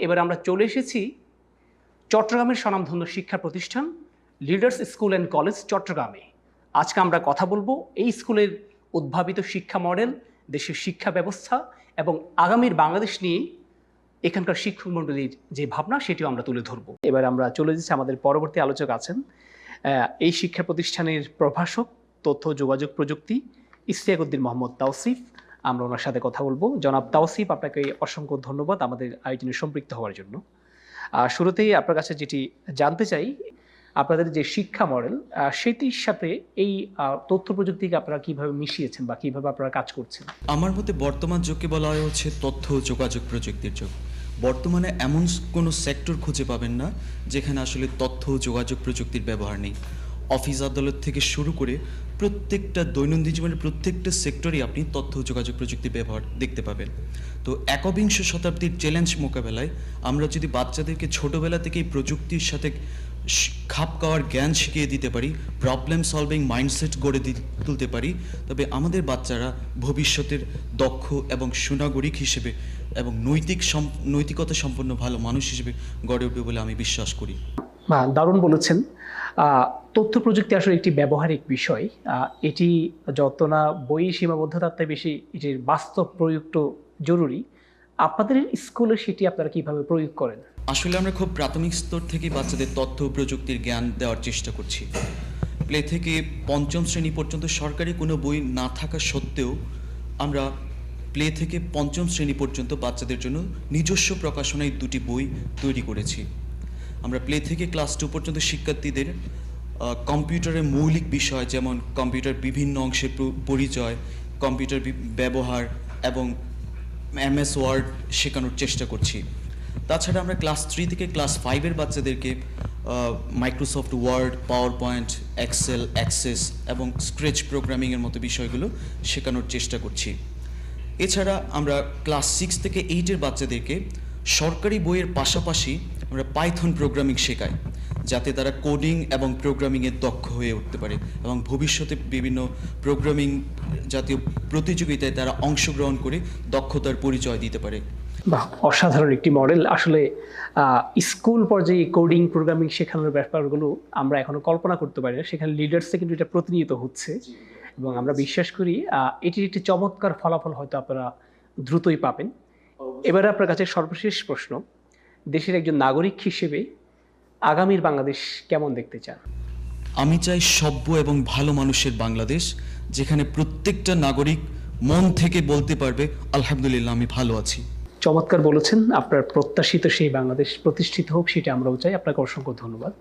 এবার আমরা চলে এসেছি চট্টগ্রামের স্বনামধন্য শিক্ষা প্রতিষ্ঠান লিডার্স স্কুল অ্যান্ড কলেজ চট্টগ্রামে। আজকে আমরা কথা বলবো এই স্কুলের উদ্ভাবিত শিক্ষা মডেল, দেশের শিক্ষা ব্যবস্থা এবং আগামীর বাংলাদেশ নিয়ে এখানকার শিক্ষক মণ্ডলীর যে ভাবনা সেটিও আমরা তুলে ধরবো। এবার আমরা চলে যাচ্ছি, আমাদের পরবর্তী আলোচক আছেন এই শিক্ষা প্রতিষ্ঠানের প্রভাষক তথ্য যোগাযোগ প্রযুক্তি ইশতিয়াকুদ্দিন মোহাম্মদ তাওসিফ। আমরা ওনার সাথে কথা বলবো। জনাব তাওসিফ, আপনাকে অসংখ্য ধন্যবাদ আমাদের আয়োজনে সম্পৃক্ত হওয়ার জন্য। শুরুতেই আপনার কাছে যেটি জানতে চাই, আপনাদের যে শিক্ষা মডেল সেটির সাথে এই তথ্য প্রযুক্তিকে আপনারা কিভাবে মিশিয়েছেন বা কিভাবে আপনারা কাজ করছেন? আমার মতে বর্তমান যুগকে বলা হচ্ছে তথ্য যোগাযোগ প্রযুক্তির যুগ। বর্তমানে এমন কোনো সেক্টর খুঁজে পাবেন না যেখানে আসলে তথ্য যোগাযোগ প্রযুক্তির ব্যবহার নেই। অফিস আদালত থেকে শুরু করে প্রত্যেকটা দৈনন্দিন জীবনের প্রত্যেকটা সেক্টরেই আপনি তথ্য যোগাযোগ প্রযুক্তির ব্যবহার দেখতে পাবেন। তো একবিংশ শতাব্দীর চ্যালেঞ্জ মোকাবেলায় আমরা যদি বাচ্চাদেরকে ছোটোবেলা থেকেই প্রযুক্তির সাথে খাপ খাওয়ার জ্ঞান শিখিয়ে দিতে পারি, প্রবলেম সলভিং মাইন্ডসেট গড়ে তুলতে পারি, তবে আমাদের বাচ্চারা ভবিষ্যতের দক্ষ এবং সুনাগরিক হিসেবে এবং নৈতিকতা সম্পন্ন ভালো মানুষ হিসেবে গড়ে উঠবে বলে আমি বিশ্বাস করি। দারুণ বলেছেন। তথ্য প্রযুক্তি আসলে একটি ব্যবহারিক বিষয়। এটি যত না বই সীমাবদ্ধতার থেকে বেশি এটির বাস্তব প্রয়োগটা জরুরি। আপনাদের স্কুলে সেটি আপনারা কিভাবে প্রয়োগ করেন? আসলে আমরা খুব প্রাথমিক স্তর থেকে বাচ্চাদের তথ্য প্রযুক্তির জ্ঞান দেওয়ার চেষ্টা করছি। প্লে থেকে পঞ্চম শ্রেণী পর্যন্ত সরকারি কোনো বই না থাকা সত্ত্বেও আমরা প্লে থেকে পঞ্চম শ্রেণী পর্যন্ত বাচ্চাদের জন্য নিজস্ব প্রকাশনায় 2টি বই তৈরি করেছি। আমরা প্লে থেকে ক্লাস 2 পর্যন্ত শিক্ষার্থীদের কম্পিউটারের মৌলিক বিষয় যেমন কম্পিউটার বিভিন্ন অংশের পরিচয়, কম্পিউটার ব্যবহার এবং MS ওয়ার্ড শেখানোর চেষ্টা করছি। তাছাড়া আমরা ক্লাস 3 থেকে ক্লাস 5-এর বাচ্চাদেরকে Microsoft Word, PowerPoint, Excel, Access এবং স্ক্রেচ প্রোগ্রামিংয়ের মতো বিষয়গুলো শেখানোর চেষ্টা করছি। এছাড়া আমরা ক্লাস 6 থেকে 8-এর বাচ্চাদেরকে সরকারি বইয়ের পাশাপাশি আমরা পাইথন প্রোগ্রামিং শেখাই, যাতে তারা কোডিং এবং প্রোগ্রামিংয়ে দক্ষ হয়ে উঠতে পারে এবং ভবিষ্যতে বিভিন্ন প্রোগ্রামিং জাতীয় প্রতিযোগিতায় তারা অংশগ্রহণ করে দক্ষতার পরিচয় দিতে পারে। বাহ, অসাধারণ একটি মডেল। আসলে স্কুল পর্যায়ে কোডিং প্রোগ্রামিং শেখানোর ব্যাপারগুলো আমরা এখনো কল্পনা করতে পারি না, সেখানে লিডার্সে কিন্তু এটা প্রতিনিয়ত হচ্ছে এবং আমরা বিশ্বাস করি এটির একটি চমৎকার ফলাফল হয়তো আপনারা দ্রুতই পাবেন। এবারে আপনার কাছে সর্বশেষ প্রশ্ন, দেশের একজন নাগরিক হিসেবে আগামীর বাংলাদেশ কেমন দেখতে চান? আমি চাই সভ্য এবং ভালো মানুষের বাংলাদেশ, যেখানে প্রত্যেকটা নাগরিক মন থেকে বলতে পারবে আলহামদুলিল্লাহ আমি ভালো আছি। চমৎকার বলেছেন। আপনার প্রত্যাশিত সেই বাংলাদেশ প্রতিষ্ঠিত হোক, সেটা আমরাও চাই। আপনাকে অসংখ্য ধন্যবাদ।